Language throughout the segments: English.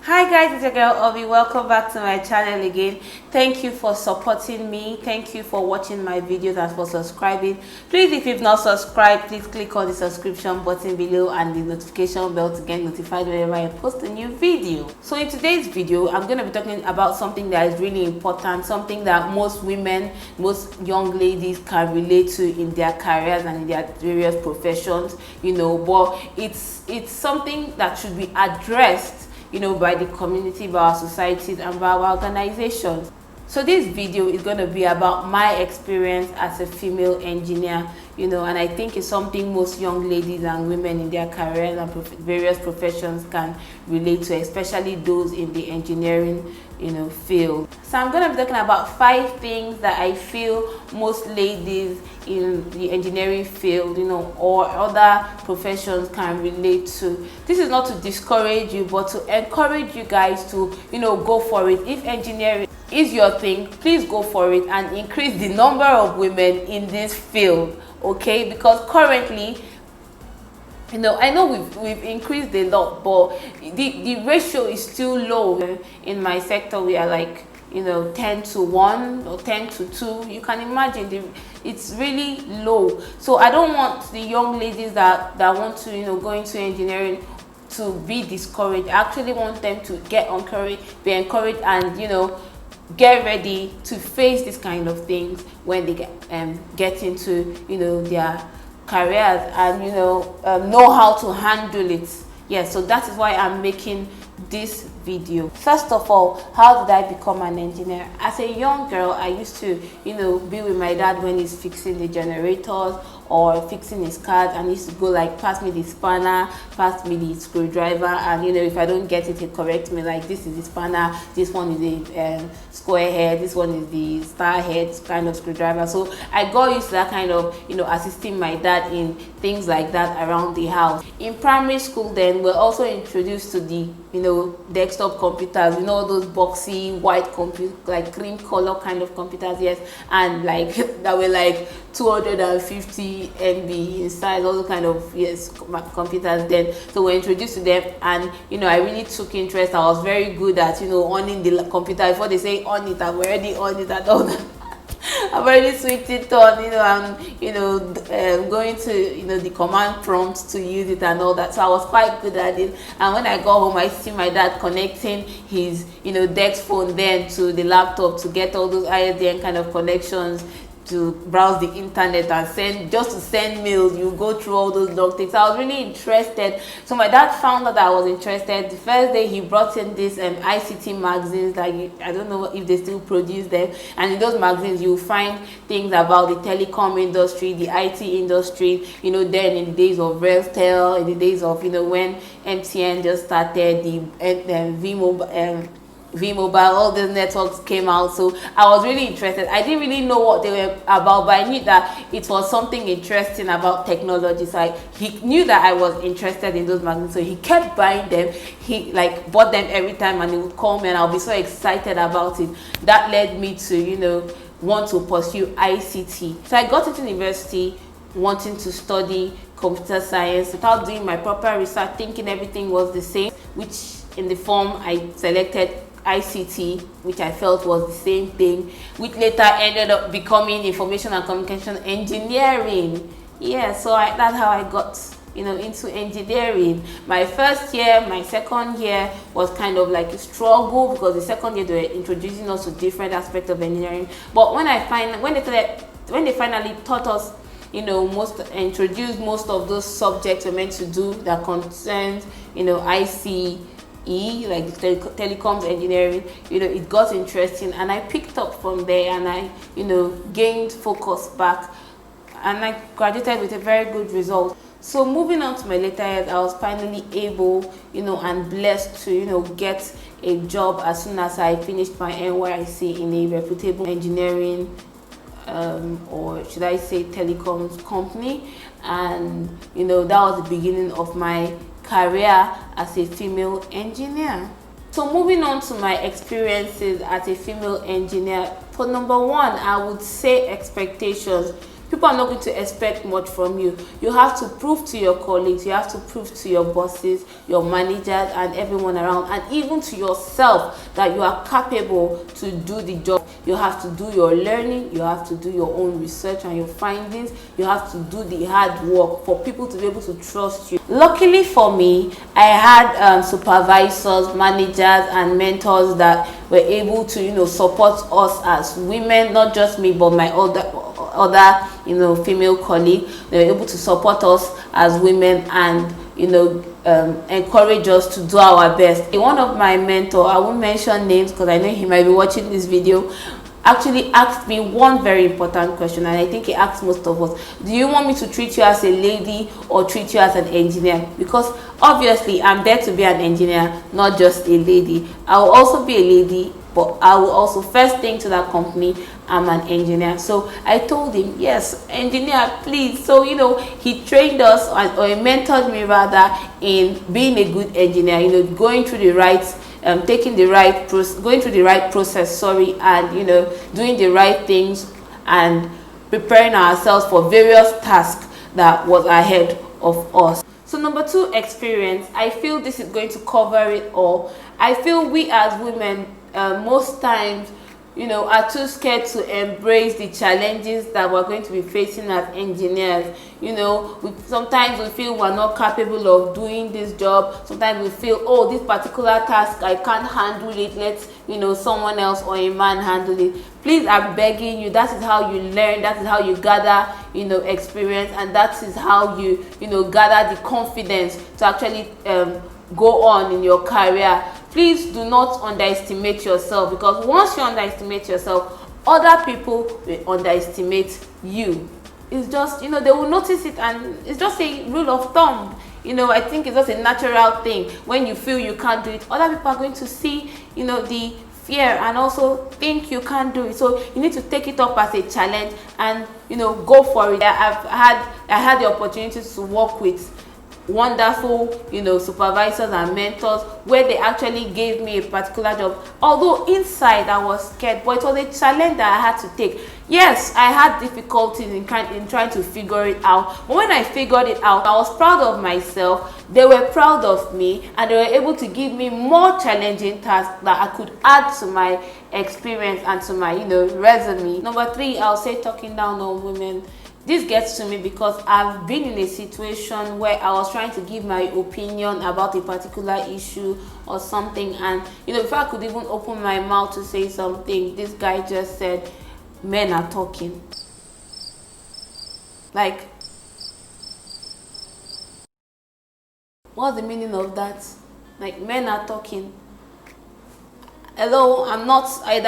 Hi guys, it's your girl Obi. Welcome back to my channel again. Thank you for supporting me. Thank you for watching my videos and for subscribing. Please, if you've not subscribed, please click on the subscription button below and the notification bell to get notified whenever I post a new video. So in today's video, I'm going to be talking about something that is really important, something that most women, most young ladies can relate to in their careers and in their various professions, but it's something that should be addressed by the community, by our societies, and by our organizations. So this video is going to be about my experience as a female engineer, and I think it's something most young ladies and women in their careers and various professions can relate to, especially those in the engineering field. So I'm going to be talking about 5 things that I feel most ladies in the engineering field or other professions can relate to. This is not to discourage you, but to encourage you guys to go for it. If engineering is your thing, please go for it and increase the number of women in this field, okay? Because currently, I know we've increased a lot, but the ratio is still low. In my sector, we are like 10 to 1 or 10 to 2. You can imagine it's really low. So I don't want the young ladies that want to go into engineering to be discouraged. I actually want them to be encouraged and get ready to face this kind of things when they get into their careers and know how to handle it. So that is why I'm making this video. First of all, how did I become an engineer? As a young girl, I used to be with my dad when he's fixing the generators or fixing his cars, and he used to go like, pass me the spanner, pass me the screwdriver, and if I don't get it, he correct me like, this is the spanner, this one is the square head, this one is the star head kind of screwdriver. So I got used to that kind of assisting my dad in things like that around the house. In primary school then, we're also introduced to the desktop computers, those boxy white computers, like cream color kind of computers, yes, and like that were like 250 MB in size, all the kind of computers then. So we're introduced to them, and I really took interest. I was very good at owning the computer. Before they say on it, I'm already on it at all. I've already switched it on, and going to the command prompts to use it and all that. So I was quite good at it. And when I got home, I see my dad connecting his desk phone then to the laptop to get all those ISDN kind of connections to browse the internet and send mails. You go through all those long things. So I was really interested. So my dad found out that I was interested. The first day he brought in this ICT magazines that I don't know if they still produce them, and in those magazines you find things about the telecom industry, the IT industry, then in the days of Reltel, in the days of when MTN just started, the V-Mobile, all these networks came out. So I was really interested. I didn't really know what they were about, but I knew that it was something interesting about technology. So he knew that I was interested in those magazines, so he kept buying them. He bought them every time, and he would call me, and I'll be so excited about it. That led me to want to pursue ICT. So I got into university wanting to study computer science without doing my proper research, thinking everything was the same, which in the form I selected ICT, which I felt was the same thing, which later ended up becoming information and communication engineering. So that's how I got into engineering. My first year, my second year was kind of like a struggle, because the second year they were introducing us to different aspects of engineering. But when they finally taught us introduced most of those subjects we're meant to do that concerns ICE, like telecoms engineering, it got interesting, and I picked up from there, and I gained focus back, and I graduated with a very good result. So moving on to my later years, I was finally able and blessed to get a job as soon as I finished my NYSC in a reputable engineering or should I say telecoms company, and that was the beginning of my career as a female engineer. So moving on to my experiences as a female engineer, for number one, I would say expectations. People are not going to expect much from you. You have to prove to your colleagues, you have to prove to your bosses, your managers, and everyone around, and even to yourself, that you are capable to do the job. You have to do your learning, you have to do your own research and your findings, you have to do the hard work for people to be able to trust you. Luckily for me, I had supervisors, managers, and mentors that were able to, you know, support us as women, not just me, but my other you know, female colleague. They were able to support us as women and, you know, encourage us to do our best. One of my mentor, I won't mention names because I know he might be watching this video, actually asked me one very important question, and I think he asked most of us: do you want me to treat you as a lady or treat you as an engineer? Because obviously I'm there to be an engineer, not just a lady. I will also be a lady, but I will also first think to that company, I'm an engineer. So I told him, yes, engineer, please. So, you know, he trained us, or he mentored me rather, in being a good engineer, you know, going through the right going through the right process, and, you know, doing the right things and preparing ourselves for various tasks that was ahead of us. So number 2, experience. I feel this is going to cover it all. I feel we as women, most times, you know, are too scared to embrace the challenges that we're going to be facing as engineers. You know, sometimes we feel we're not capable of doing this job. Sometimes we feel, oh, this particular task, I can't handle it. Let, you know, someone else or a man handle it. Please, I'm begging you, that is how you learn, that is how you gather, you know, experience, and that is how you know, gather the confidence to actually go on in your career. Please do not underestimate yourself, because once you underestimate yourself, other people will underestimate you. It's just, you know, they will notice it, and it's just a rule of thumb. You know, I think it's just a natural thing. When you feel you can't do it, other people are going to see, you know, the fear and also think you can't do it. So you need to take it up as a challenge and, you know, go for it. I had the opportunity to work with wonderful, you know, supervisors and mentors, where they actually gave me a particular job, although inside I was scared, but it was a challenge that I had to take. Yes, I had difficulties in trying to figure it out, but when I figured it out, I was proud of myself, they were proud of me, and they were able to give me more challenging tasks that I could add to my experience and to my, you know, resume. Number 3, I'll say talking down on women. This gets to me because I've been in a situation where I was trying to give my opinion about a particular issue or something, and, you know, if I could even open my mouth to say something, this guy just said, men are talking. Like, what's the meaning of that? Like, men are talking. Hello, I'm not a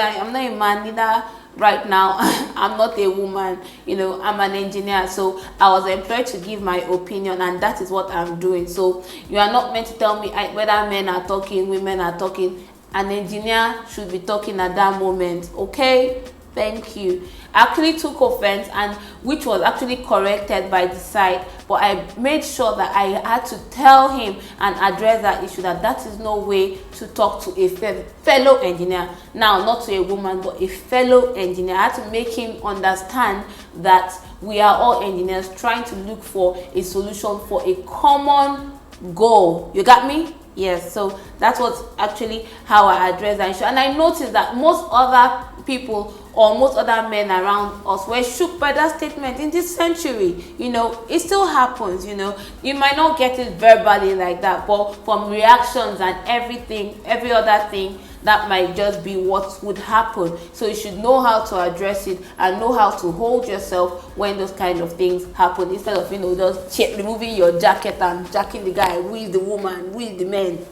man, neither. Right now, I'm not a woman, you know, I'm an engineer, so I was employed to give my opinion, and that is what I'm doing. So you are not meant to tell me whether men are talking, women are talking. An engineer should be talking at that moment. Okay, thank you. I actually took offense, and which was actually corrected by the side, but I made sure that I had to tell him and address that issue, that is no way to talk to a fellow engineer. Now, not to a woman, but a fellow engineer. I had to make him understand that we are all engineers trying to look for a solution for a common goal. You got me? Yes. So that was actually how I addressed that issue, and I noticed that most other people or most other men around us were shook by that statement. In this century, you know, it still happens. You know, you might not get it verbally like that, but from reactions and everything, every other thing, that might just be what would happen. So you should know how to address it and know how to hold yourself when those kind of things happen, instead of, you know, just removing your jacket and jacking the guy. Who is the woman? Who is the man?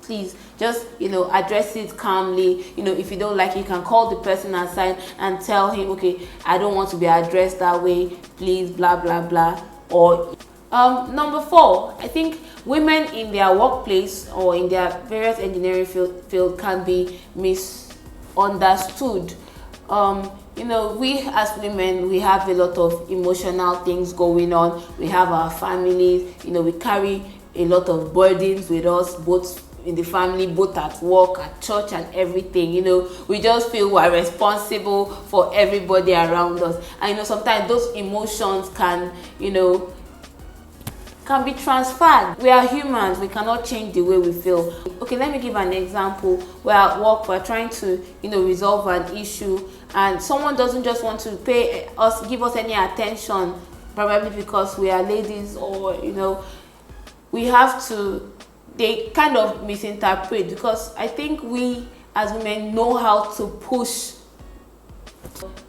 Please just, you know, address it calmly. You know, if you don't like it, you can call the person aside and tell him, okay, I don't want to be addressed that way, please, blah blah blah. Or number 4, I think women in their workplace or in their various engineering field can be misunderstood. You know, we as women, we have a lot of emotional things going on. We have our families, you know, we carry a lot of burdens with us, both in the family, both at work, at church, and everything. You know, we just feel we're responsible for everybody around us. And you know, sometimes those emotions can, you know, can be transferred. We are humans, we cannot change the way we feel. Okay, let me give an example. We're at work, we're trying to, you know, resolve an issue, and someone doesn't just want to give us any attention, probably because we are ladies, or you know, we have to, they kind of misinterpret, because I think we as women know how to push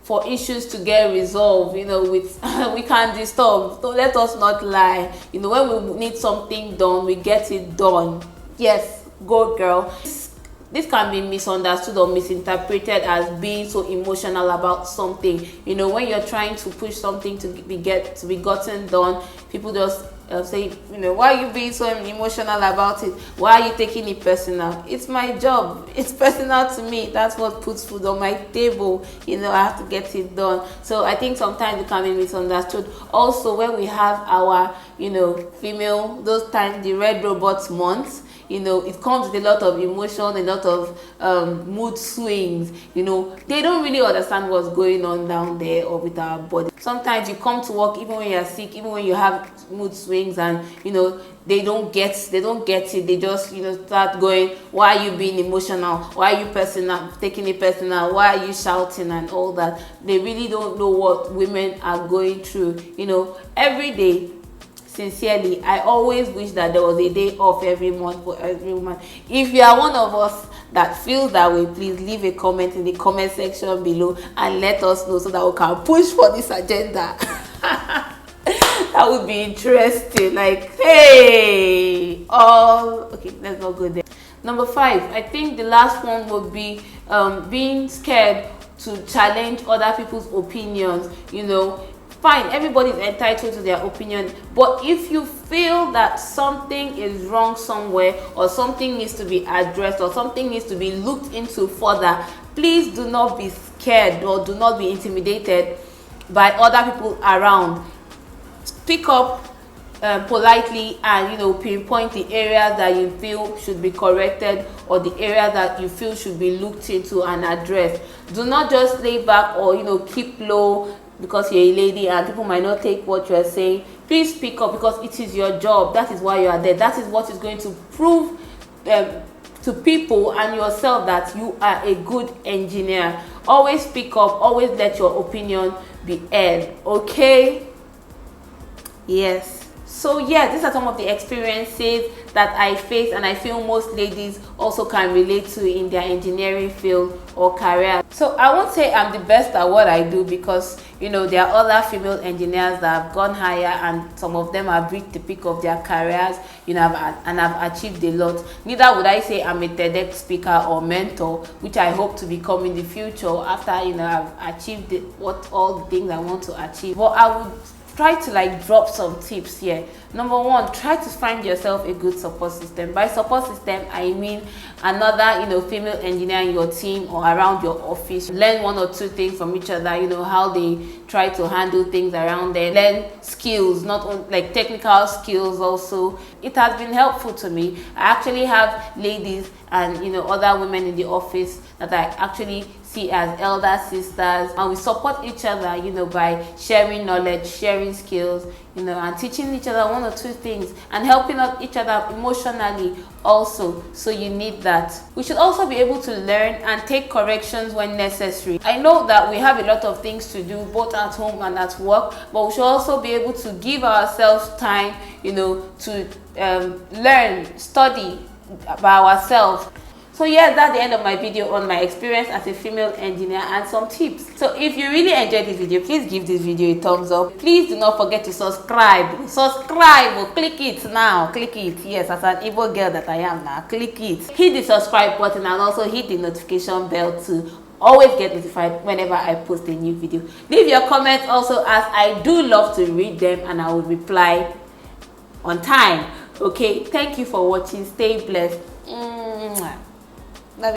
for issues to get resolved, you know, with we can't disturb. So let us not lie. You know, when we need something done, we get it done. Yes, go girl. This can be misunderstood or misinterpreted as being so emotional about something. You know, when you're trying to push something to be gotten done, people just say, you know, why are you being so emotional about it? Why are you taking it personal? It's my job. It's personal to me. That's what puts food on my table. You know, I have to get it done. So I think sometimes it can be misunderstood. Also, when we have our, you know, female, those times, the Red Robots months, you know, it comes with a lot of emotion, a lot of mood swings. You know, they don't really understand what's going on down there or with our body. Sometimes you come to work even when you're sick, even when you have mood swings, and you know, they don't get it. They just, you know, start going, why are you being emotional? Why are you taking it personal? Why are you shouting and all that? They really don't know what women are going through. You know, every day, sincerely, I always wish that there was a day off every month for every woman. If you are one of us that feels that way, please leave a comment in the comment section below and let us know, so that we can push for this agenda. That would be interesting. Like, hey, okay, let's not go there. Number 5, I think the last one would be being scared to challenge other people's opinions. You know, fine, everybody is entitled to their opinion, but if you feel that something is wrong somewhere, or something needs to be addressed, or something needs to be looked into further, please do not be scared or do not be intimidated by other people around. Speak up politely, and you know, pinpoint the areas that you feel should be corrected, or the areas that you feel should be looked into and addressed. Do not just lay back, or you know, keep low because you're a lady and people might not take what you're saying. Please speak up, because it is your job. That is why you are there. That is what is going to prove to people and yourself that you are a good engineer. Always speak up. Always let your opinion be heard. Okay? Yes. So yeah, these are some of the experiences that I face, and I feel most ladies also can relate to in their engineering field or career. So I won't say I'm the best at what I do, because you know, there are other female engineers that have gone higher, and some of them have reached the peak of their careers, you know, and have achieved a lot. Neither would I say I'm a TEDx speaker or mentor, which I hope to become in the future after, you know, I've achieved all the things I want to achieve. But I would try to like drop some tips here. Number 1, try to find yourself a good support system. By support system, I mean another, you know, female engineer in your team or around your office. Learn 1 or 2 things from each other, you know, how they try to handle things around there. Learn skills, not only like technical skills also. It has been helpful to me. I actually have ladies and, you know, other women in the office that I actually see as elder sisters, and we support each other, you know, by sharing knowledge, sharing skills, you know, and teaching each other 1 or 2 things, and helping each other emotionally also. So you need that. We should also be able to learn and take corrections when necessary. I know that we have a lot of things to do both at home and at work, but we should also be able to give ourselves time, you know, to learn, study by ourselves. So yeah, that's the end of my video on my experience as a female engineer and some tips. So if you really enjoyed this video, please give this video a thumbs up. Please do not forget to subscribe. Click it now. Click it. Yes, as an evil girl that I am now, click it. Hit the subscribe button and also hit the notification bell to always get notified whenever I post a new video. Leave your comments also, as I do love to read them and I will reply on time. Okay, thank you for watching. Stay blessed.